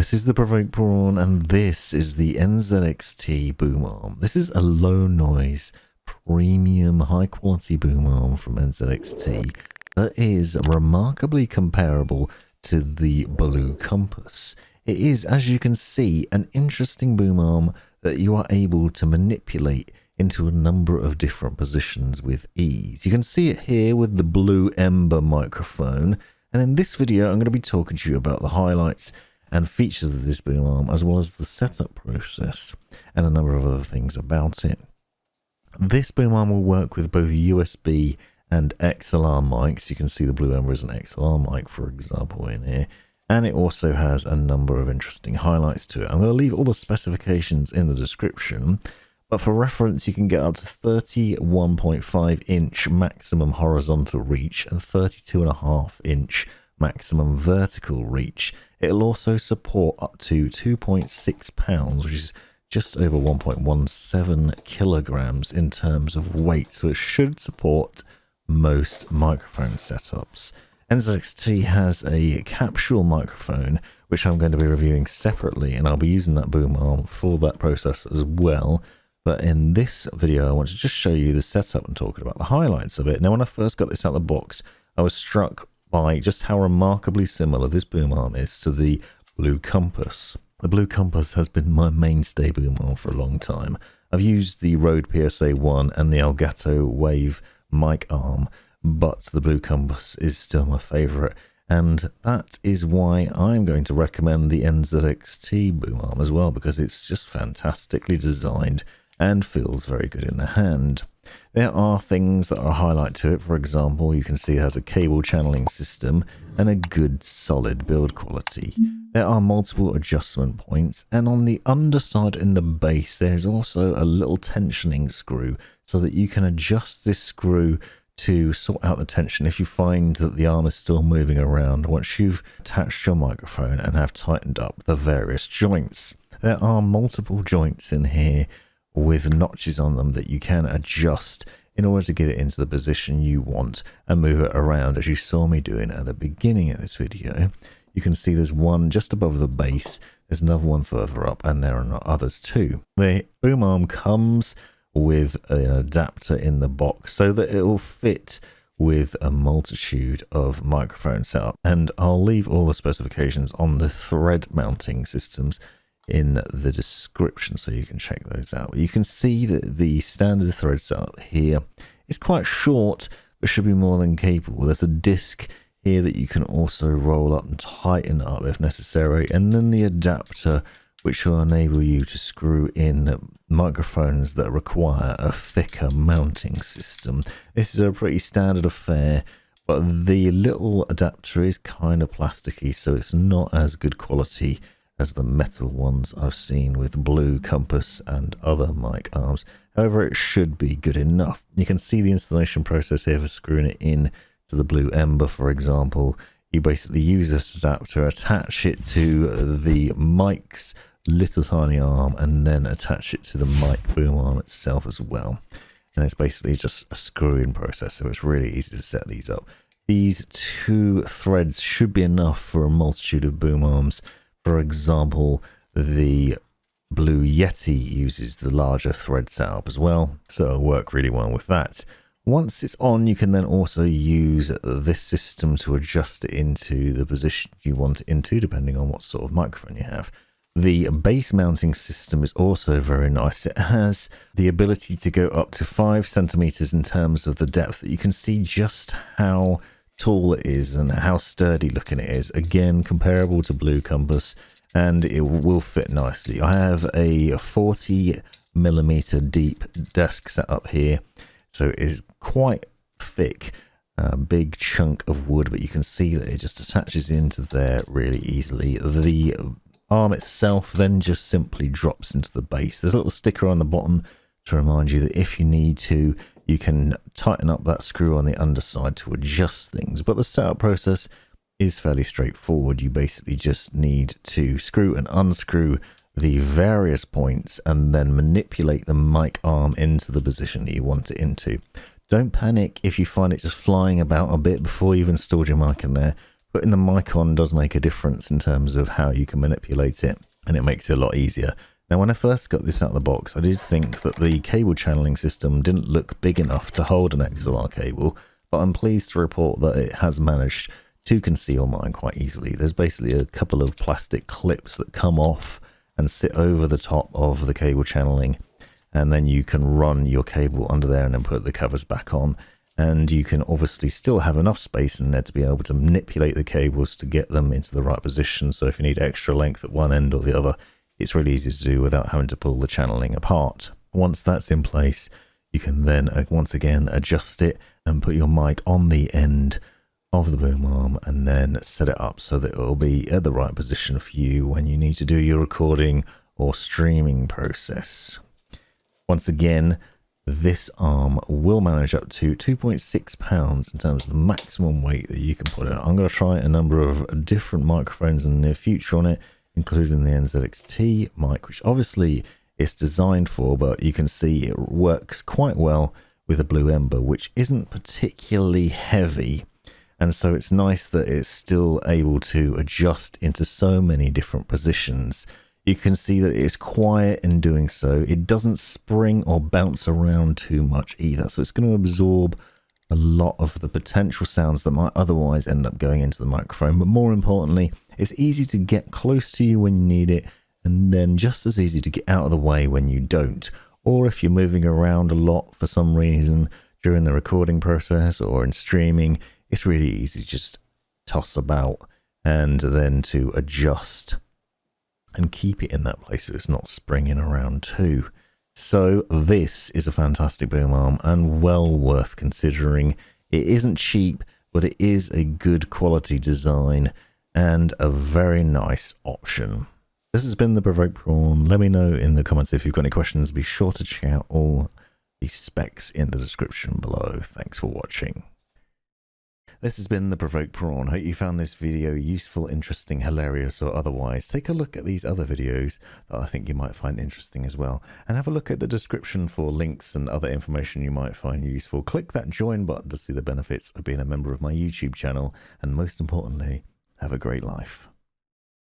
this is the Provoked Prawn, and this is the NZXT boom arm. This is a low noise, premium, high quality boom arm from NZXT that is remarkably comparable to the Blue Compass. It is, as you can see, an interesting boom arm that you are able to manipulate into a number of different positions with ease. You can see it here with the Blue Ember microphone, and in this video I'm going to be talking to you about the highlights and features of this boom arm, as well as the setup process and a number of other things about it. This boom arm will work with both USB and XLR mics. You can see the Blue Ember is an XLR mic, for example, in here, and it also has a number of interesting highlights to it. I'm going to leave all the specifications in the description, but for reference you can get up to 31.5 inch maximum horizontal reach and 32.5 inch maximum vertical reach. It'll also support up to 2.6 pounds, which is just over 1.17 kilograms in terms of weight, so it should support most microphone setups. NZXT has a capsule microphone, which I'm going to be reviewing separately, and I'll be using that boom arm for that process as well. But in this video I want to just show you the setup and talking about the highlights of it. Now, when I first got this out of the box, I was struck by just how remarkably similar this boom arm is to the Blue Compass. The Blue Compass has been my mainstay boom arm for a long time. I've used the Rode PSA-1 and the Elgato Wave mic arm, but the Blue Compass is still my favourite, and that is why I'm going to recommend the NZXT boom arm as well, because it's just fantastically designed and feels very good in the hand. There are things that are a highlight to it. For example, you can see it has a cable channeling system and a good solid build quality. There are multiple adjustment points, and on the underside in the base there's also a little tensioning screw so that you can adjust this screw to sort out the tension if you find that the arm is still moving around once you've attached your microphone and have tightened up the various joints. There are multiple joints in here with notches on them that you can adjust in order to get it into the position you want and move it around, as you saw me doing at the beginning of this video. You can see there's one just above the base, there's another one further up, and there are others too. The boom arm comes with an adapter in the box so that it will fit with a multitude of microphone setup, and I'll leave all the specifications on the thread mounting systems in the description so you can check those out. You can see that the standard thread setup here is quite short but should be more than capable. There's a disc here that you can also roll up and tighten up if necessary, and then the adapter which will enable you to screw in microphones that require a thicker mounting system. This is a pretty standard affair, but the little adapter is kind of plasticky, so it's not as good quality as the metal ones I've seen with Blue Compass and other mic arms. However, it should be good enough. You can see the installation process here for screwing it in to the Blue Ember, for example. You basically use this adapter, attach it to the mic's little tiny arm, and then attach it to the mic boom arm itself as well. And it's basically just a screw-in process, so it's really easy to set these up. These two threads should be enough for a multitude of boom arms. For example, the Blue Yeti uses the larger thread setup as well, so it'll work really well with that. Once it's on, you can then also use this system to adjust it into the position you want it into, depending on what sort of microphone you have. The base mounting system is also very nice. It has the ability to go up to 5 centimeters in terms of the depth. You can see just how tall it is and how sturdy looking it is. Again, comparable to Blue Compass, and it will fit nicely. I have a 40mm deep desk set up here, so it is quite thick, big chunk of wood, but you can see that it just attaches into there really easily. The arm itself then just simply drops into the base. There's a little sticker on the bottom to remind you that if you need to, you can tighten up that screw on the underside to adjust things, but the setup process is fairly straightforward. You basically just need to screw and unscrew the various points and then manipulate the mic arm into the position that you want it into. Don't panic if you find it just flying about a bit before you've installed your mic in there. Putting the mic on does make a difference in terms of how you can manipulate it, and it makes it a lot easier. Now, when I first got this out of the box, I did think that the cable channeling system didn't look big enough to hold an XLR cable, but I'm pleased to report that it has managed to conceal mine quite easily. There's basically a couple of plastic clips that come off and sit over the top of the cable channeling, and then you can run your cable under there and then put the covers back on. And you can obviously still have enough space in there to be able to manipulate the cables to get them into the right position. So if you need extra length at one end or the other, it's really easy to do without having to pull the channeling apart. Once that's in place, you can then once again adjust it and put your mic on the end of the boom arm and then set it up so that it will be at the right position for you when you need to do your recording or streaming process. Once again, this arm will manage up to 2.6 pounds in terms of the maximum weight that you can put in. I'm going to try a number of different microphones in the near future on it, including the NZXT mic, which obviously it's designed for, but you can see it works quite well with a Blue Ember, which isn't particularly heavy. And so it's nice that it's still able to adjust into so many different positions. You can see that it's quiet in doing so. It doesn't spring or bounce around too much either. So it's going to absorb a lot of the potential sounds that might otherwise end up going into the microphone. But more importantly, it's easy to get close to you when you need it, and then just as easy to get out of the way when you don't. Or if you're moving around a lot for some reason during the recording process or in streaming, it's really easy to just toss about and then to adjust and keep it in that place so it's not springing around too. So this is a fantastic boom arm and well worth considering. It isn't cheap, but it is a good quality design and a very nice option. This has been the Provoked Prawn. Let me know in the comments if you've got any questions. Be sure to check out all the specs in the description below. Thanks for watching. This has been the Provoked Prawn. Hope you found this video useful, interesting, hilarious, or otherwise. Take a look at these other videos that I think you might find interesting as well. And have a look at the description for links and other information you might find useful. Click that join button to see the benefits of being a member of my YouTube channel. And most importantly, have a great life.